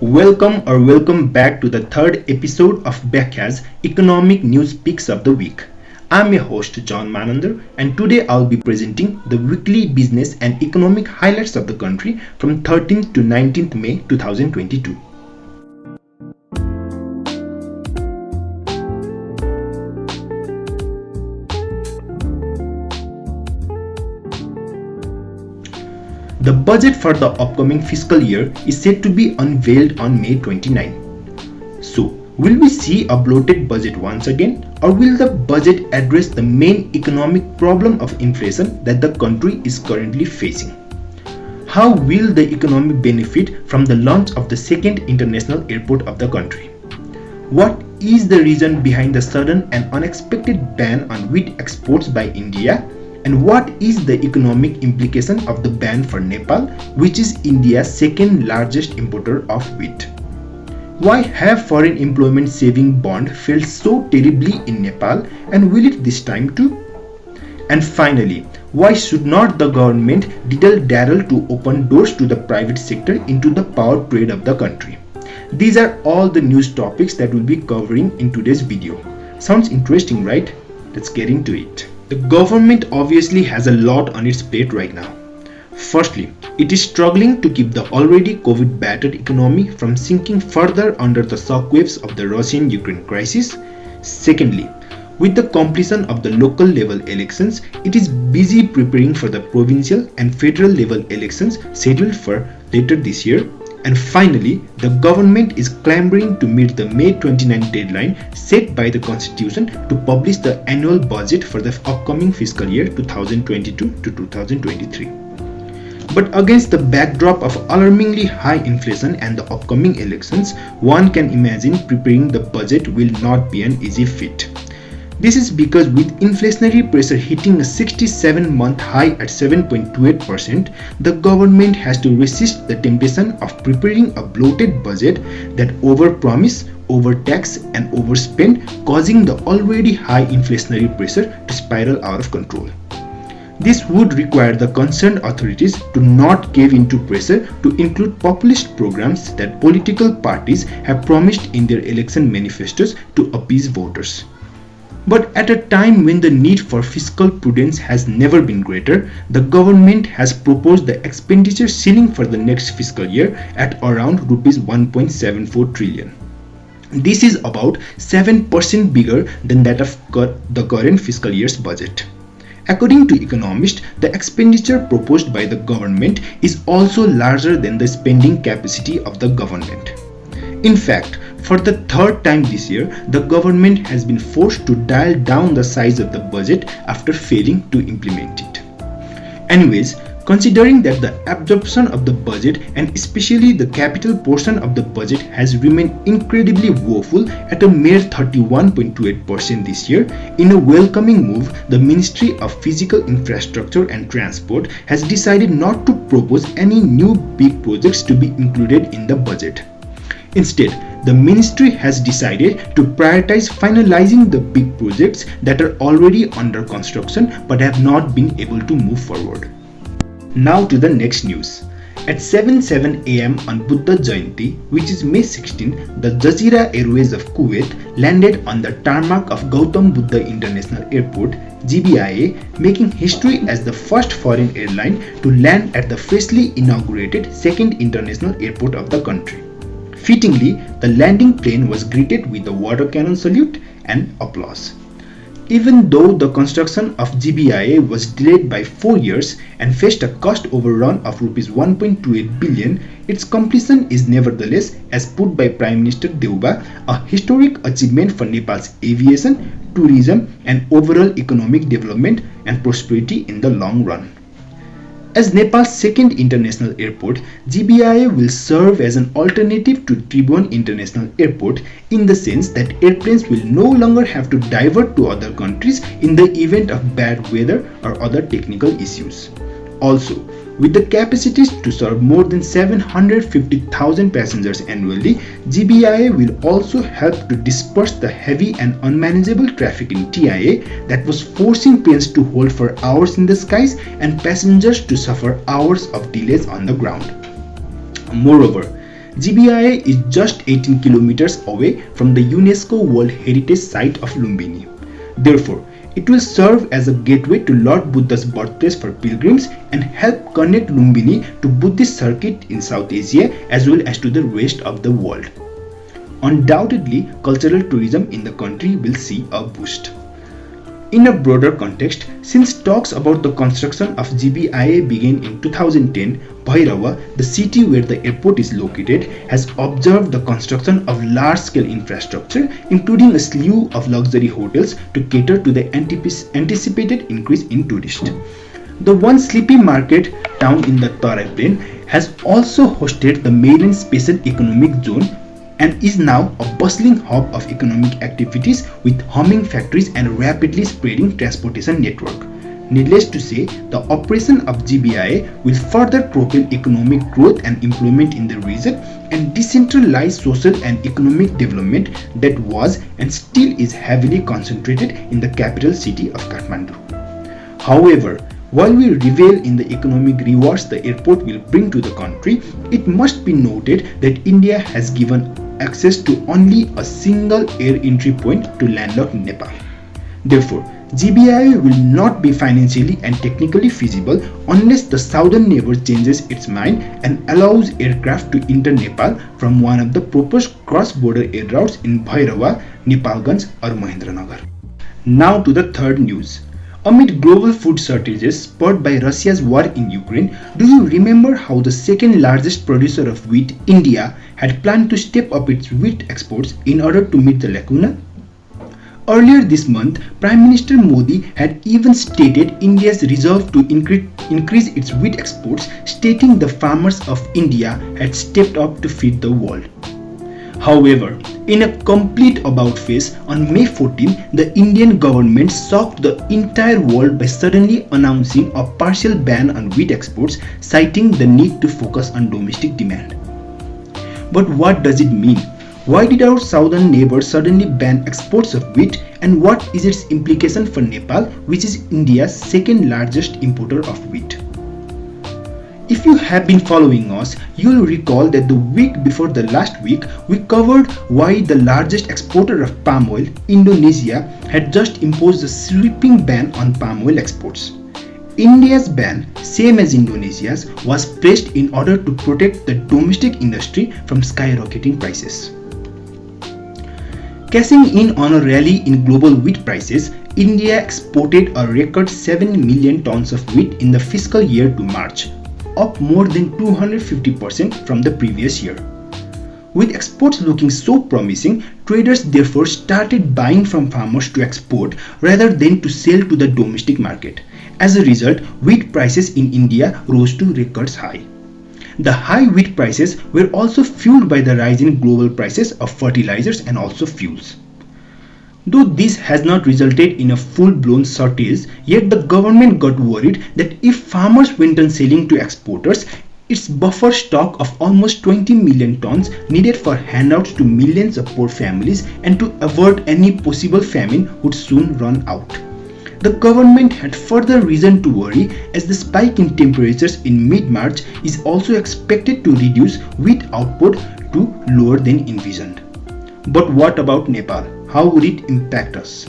Welcome back to the third episode of Byakhya's Economic News Picks of the Week. I'm your host John Manandar, and today I'll be presenting the weekly business and economic highlights of the country from 13th to 19th May 2022. The budget for the upcoming fiscal year is set to be unveiled on May 29. So, will we see a bloated budget once again, or will the budget address the main economic problem of inflation that the country is currently facing? How will the economy benefit from the launch of the second international airport of the country? What is the reason behind the sudden and unexpected ban on wheat exports by India? And what is the economic implication of the ban for Nepal, which is India's second largest importer of wheat? Why have foreign employment saving bond failed so terribly in Nepal, and will it this time too? And finally, why should not the government diddle-daddle to open doors to the private sector into the power trade of the country? These are all the news topics that we'll be covering in today's video. Sounds interesting, right? Let's get into it. The government obviously has a lot on its plate right now. Firstly, it is struggling to keep the already COVID-battered economy from sinking further under the shockwaves of the Russian-Ukraine crisis. Secondly, with the completion of the local level elections, it is busy preparing for the provincial and federal level elections scheduled for later this year. And finally, the government is clamoring to meet the May 29 deadline set by the Constitution to publish the annual budget for the upcoming fiscal year 2022 to 2023. But against the backdrop of alarmingly high inflation and the upcoming elections, one can imagine preparing the budget will not be an easy feat. This is because with inflationary pressure hitting a 67-month high at 7.28%, the government has to resist the temptation of preparing a bloated budget that overpromise, overtax and overspend, causing the already high inflationary pressure to spiral out of control. This would require the concerned authorities to not cave into pressure to include populist programs that political parties have promised in their election manifestos to appease voters. But at a time when the need for fiscal prudence has never been greater, the government has proposed the expenditure ceiling for the next fiscal year at around Rs 1.74 trillion. This is about 7% bigger than that of the current fiscal year's budget. According to economists, the expenditure proposed by the government is also larger than the spending capacity of the government. In fact, for the third time this year, the government has been forced to dial down the size of the budget after failing to implement it. Anyways, considering that the absorption of the budget and especially the capital portion of the budget has remained incredibly woeful at a mere 31.28% this year, in a welcoming move, the Ministry of Physical Infrastructure and Transport has decided not to propose any new big projects to be included in the budget. Instead, the ministry has decided to prioritize finalizing the big projects that are already under construction but have not been able to move forward. Now to the next news. At 7:07 am on Buddha Jayanti, which is May 16, the Jazeera Airways of Kuwait landed on the tarmac of Gautam Buddha International Airport, GBIA, making history as the first foreign airline to land at the freshly inaugurated second international airport of the country. Fittingly, the landing plane was greeted with a water cannon salute and applause. Even though the construction of GBIA was delayed by 4 years and faced a cost overrun of Rs 1.28 billion, its completion is nevertheless, as put by Prime Minister Deuba, a historic achievement for Nepal's aviation, tourism and overall economic development and prosperity in the long run. As Nepal's second international airport, GBIA will serve as an alternative to Tribhuvan International Airport in the sense that airplanes will no longer have to divert to other countries in the event of bad weather or other technical issues. Also, with the capacities to serve more than 750,000 passengers annually, GBIA will also help to disperse the heavy and unmanageable traffic in TIA that was forcing planes to hold for hours in the skies and passengers to suffer hours of delays on the ground. Moreover, GBIA is just 18 kilometers away from the UNESCO World Heritage Site of Lumbini. Therefore, it will serve as a gateway to Lord Buddha's birthplace for pilgrims and help connect Lumbini to Buddhist circuit in South Asia as well as to the rest of the world. Undoubtedly, cultural tourism in the country will see a boost. In a broader context, since talks about the construction of GBIA began in 2010, Bhairava, the city where the airport is located, has observed the construction of large-scale infrastructure, including a slew of luxury hotels to cater to the anticipated increase in tourists. The once sleepy market town in the Tarai Plain has also hosted the Mainland Special Economic Zone and is now a bustling hub of economic activities with humming factories and rapidly spreading transportation network. Needless to say, the operation of GBIA will further propel economic growth and employment in the region and decentralize social and economic development that was and still is heavily concentrated in the capital city of Kathmandu. However, while we revel in the economic rewards the airport will bring to the country, it must be noted that India has given access to only a single air entry point to landlocked Nepal. Therefore, GBIA will not be financially and technically feasible unless the southern neighbor changes its mind and allows aircraft to enter Nepal from one of the proposed cross-border air routes in Bhairava, Nepalganj or Mahendranagar. Now to the third news. Amid global food shortages spurred by Russia's war in Ukraine, do you remember how the second largest producer of wheat, India, had planned to step up its wheat exports in order to meet the lacuna? Earlier this month, Prime Minister Modi had even stated India's resolve to increase its wheat exports, stating the farmers of India had stepped up to feed the world. However, in a complete about-face, on May 14, the Indian government shocked the entire world by suddenly announcing a partial ban on wheat exports, citing the need to focus on domestic demand. But what does it mean? Why did our southern neighbor suddenly ban exports of wheat, and what is its implication for Nepal, which is India's second largest importer of wheat? If you have been following us, you will recall that the week before the last week, we covered why the largest exporter of palm oil, Indonesia, had just imposed a sweeping ban on palm oil exports. India's ban, same as Indonesia's, was placed in order to protect the domestic industry from skyrocketing prices. Cashing in on a rally in global wheat prices, India exported a record 7 million tons of wheat in the fiscal year to March, up more than 250% from the previous year. With exports looking so promising, traders therefore started buying from farmers to export rather than to sell to the domestic market. As a result, wheat prices in India rose to records high. The high wheat prices were also fueled by the rise in global prices of fertilizers and also fuels. Though this has not resulted in a full-blown shortage, yet the government got worried that if farmers went on selling to exporters, its buffer stock of almost 20 million tons needed for handouts to millions of poor families and to avert any possible famine would soon run out. The government had further reason to worry as the spike in temperatures in mid-March is also expected to reduce wheat output to lower than envisioned. But what about Nepal? How would it impact us?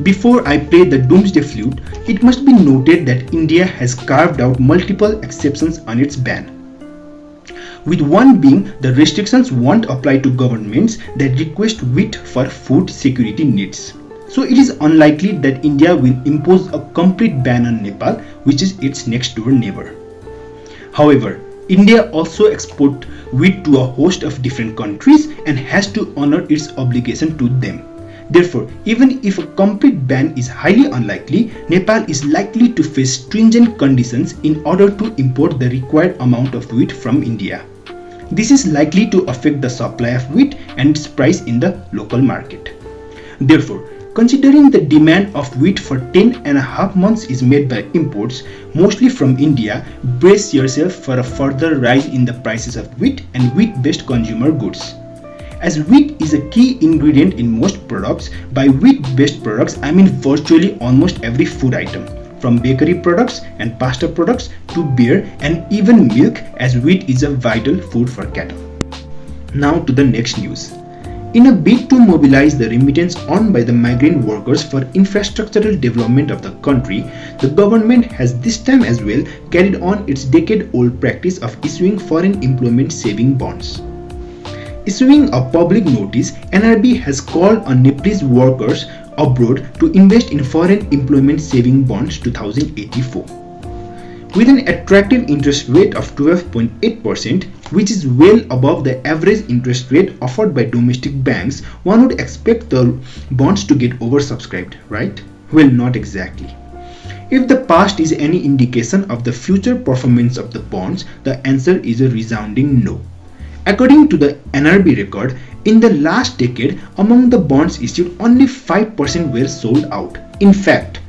Before I play the doomsday flute, it must be noted that India has carved out multiple exceptions on its ban. With one being, the restrictions won't apply to governments that request wheat for food security needs. So it is unlikely that India will impose a complete ban on Nepal, which is its next door neighbor. However, India also exports wheat to a host of different countries and has to honor its obligation to them. Therefore, even if a complete ban is highly unlikely, Nepal is likely to face stringent conditions in order to import the required amount of wheat from India. This is likely to affect the supply of wheat and its price in the local market. Therefore, considering the demand of wheat for 10.5 months is made by imports, mostly from India, brace yourself for a further rise in the prices of wheat and wheat-based consumer goods. As wheat is a key ingredient in most products, by wheat-based products I mean virtually almost every food item, from bakery products and pasta products to beer and even milk, as wheat is a vital food for cattle. Now to the next news. In a bid to mobilize the remittance earned by the migrant workers for infrastructural development of the country, the government has this time as well carried on its decade-old practice of issuing foreign employment saving bonds. Issuing a public notice, NRB has called on Nepalese workers abroad to invest in foreign employment saving bonds 2084. With an attractive interest rate of 12.8%, which is well above the average interest rate offered by domestic banks, one would expect the bonds to get oversubscribed, right? Well, not exactly. If the past is any indication of the future performance of the bonds, the answer is a resounding no. According to the NRB record, in the last decade, among the bonds issued, only 5% were sold out. In fact,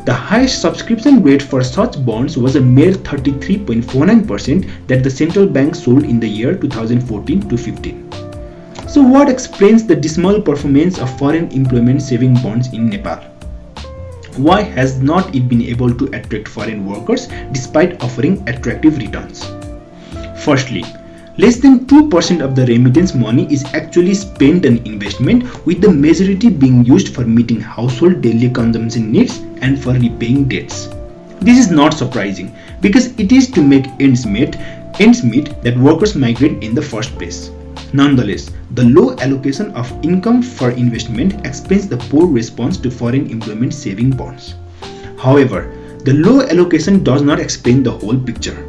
the highest subscription rate for such bonds was a mere 33.49% that the central bank sold in the year 2014-15. So what explains the dismal performance of foreign employment saving bonds in Nepal? Why has not it been able to attract foreign workers despite offering attractive returns? Firstly, less than 2% of the remittance money is actually spent on investment, with the majority being used for meeting household daily consumption needs and for repaying debts. This is not surprising because it is to make ends meet that workers migrate in the first place. Nonetheless, the low allocation of income for investment explains the poor response to foreign employment saving bonds. However, the low allocation does not explain the whole picture.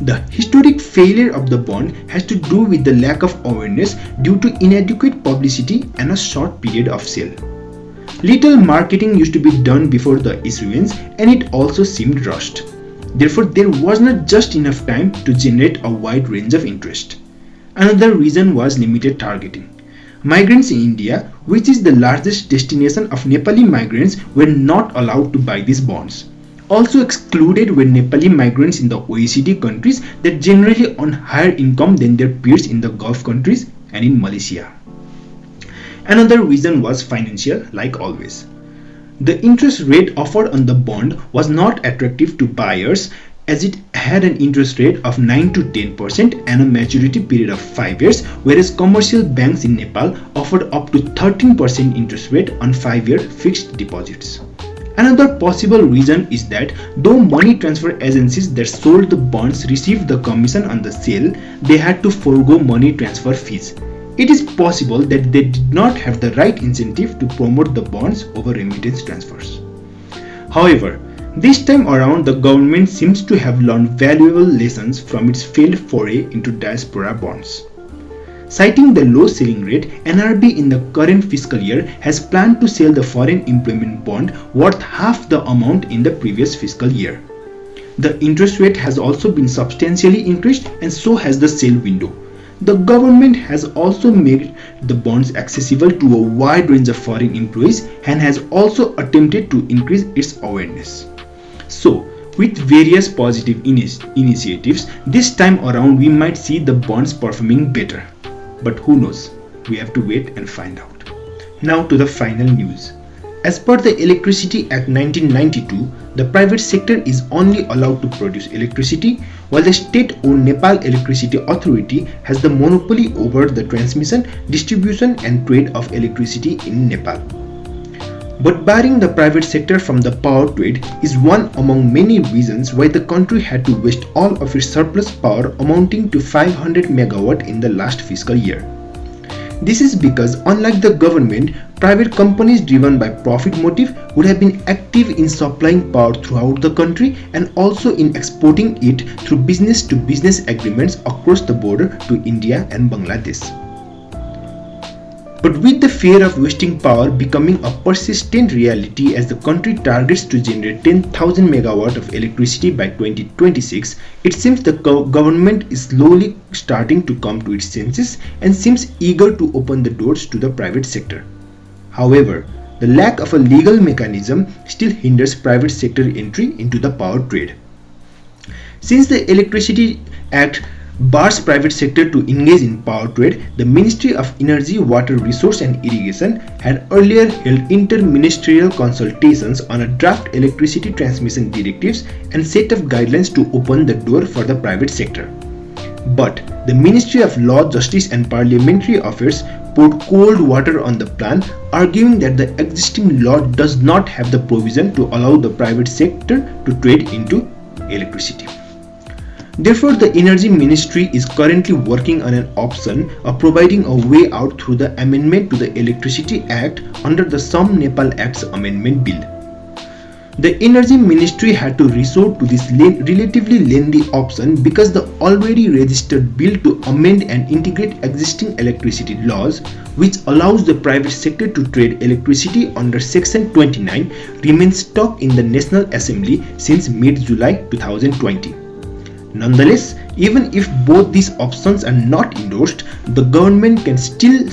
The historic failure of the bond has to do with the lack of awareness due to inadequate publicity and a short period of sale. Little marketing used to be done before the issuance, and it also seemed rushed. Therefore, there was not just enough time to generate a wide range of interest. Another reason was limited targeting. Migrants in India, which is the largest destination of Nepali migrants, were not allowed to buy these bonds. Also excluded were Nepali migrants in the OECD countries that generally earn higher income than their peers in the Gulf countries and in Malaysia. Another reason was financial, like always. The interest rate offered on the bond was not attractive to buyers, as it had an interest rate of 9 to 10% and a maturity period of 5 years, whereas commercial banks in Nepal offered up to 13% interest rate on 5-year fixed deposits. Another possible reason is that though money transfer agencies that sold the bonds received the commission on the sale, they had to forego money transfer fees. It is possible that they did not have the right incentive to promote the bonds over remittance transfers. However, this time around the government seems to have learned valuable lessons from its failed foray into diaspora bonds. Citing the low selling rate, NRB in the current fiscal year has planned to sell the foreign employment bond worth half the amount in the previous fiscal year. The interest rate has also been substantially increased, and so has the sale window. The government has also made the bonds accessible to a wide range of foreign employees and has also attempted to increase its awareness. So, with various positive initiatives, this time around we might see the bonds performing better. But who knows? We have to wait and find out. Now to the final news. As per the Electricity Act 1992, the private sector is only allowed to produce electricity, while the state-owned Nepal Electricity Authority has the monopoly over the transmission, distribution and trade of electricity in Nepal. But barring the private sector from the power trade is one among many reasons why the country had to waste all of its surplus power amounting to 500 megawatt in the last fiscal year. This is because, unlike the government, private companies driven by profit motive would have been active in supplying power throughout the country and also in exporting it through business-to-business agreements across the border to India and Bangladesh. But with the fear of wasting power becoming a persistent reality as the country targets to generate 10,000 megawatt of electricity by 2026, it seems the government is slowly starting to come to its senses and seems eager to open the doors to the private sector. However, the lack of a legal mechanism still hinders private sector entry into the power trade. Since the Electricity Act bars private sector to engage in power trade, the Ministry of Energy, Water Resource and Irrigation had earlier held interministerial consultations on a draft electricity transmission directives and set of guidelines to open the door for the private sector. But the Ministry of Law, Justice and Parliamentary Affairs poured cold water on the plan, arguing that the existing law does not have the provision to allow the private sector to trade into electricity. Therefore, the Energy Ministry is currently working on an option of providing a way out through the amendment to the Electricity Act under the Some Nepal Acts Amendment Bill. The Energy Ministry had to resort to this relatively lengthy option because the already registered bill to amend and integrate existing electricity laws, which allows the private sector to trade electricity under Section 29, remains stuck in the National Assembly since mid-July 2020. Nonetheless, even if both these options are not endorsed, the government can still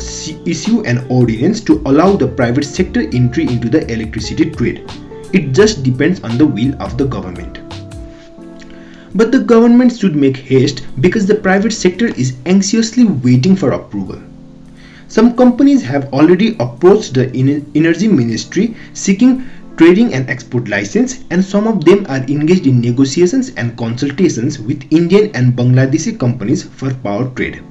issue an ordinance to allow the private sector entry into the electricity trade. It just depends on the will of the government. But the government should make haste because the private sector is anxiously waiting for approval. Some companies have already approached the Energy Ministry seeking trading and export license, and some of them are engaged in negotiations and consultations with Indian and Bangladeshi companies for power trade.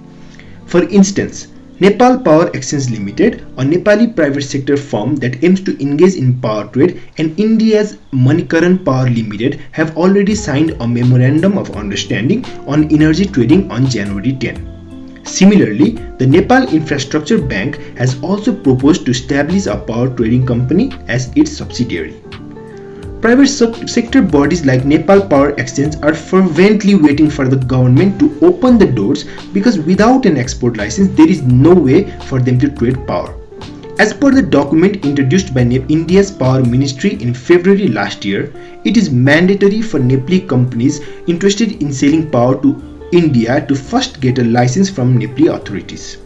For instance, Nepal Power Exchange Limited, a Nepali private sector firm that aims to engage in power trade, and India's Manikaran Power Limited have already signed a memorandum of understanding on energy trading on January 10. Similarly, the Nepal Infrastructure Bank has also proposed to establish a power trading company as its subsidiary. Private sector bodies like Nepal Power Exchange are fervently waiting for the government to open the doors because without an export license, there is no way for them to trade power. As per the document introduced by India's Power Ministry in February last year, it is mandatory for Nepali companies interested in selling power to India to first get a license from Nepali authorities.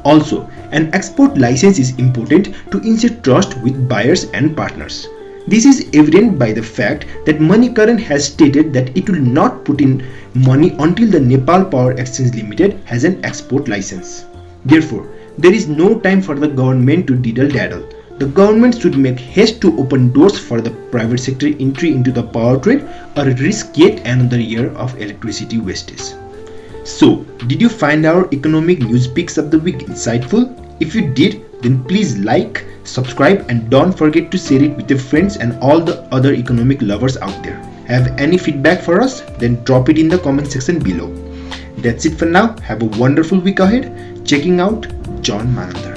Also, an export license is important to ensure trust with buyers and partners. This is evident by the fact that Manikaran has stated that it will not put in money until the Nepal Power Exchange Limited has an export license. Therefore, there is no time for the government to diddle-daddle. The government should make haste to open doors for the private sector entry into the power trade or risk yet another year of electricity wastage. So, did you find our economic news picks of the week insightful? If you did, then please like, subscribe and don't forget to share it with your friends and all the other economic lovers out there. Have any feedback for us? Then drop it in the comment section below. That's it for now. Have a wonderful week ahead. Checking out John Manandar.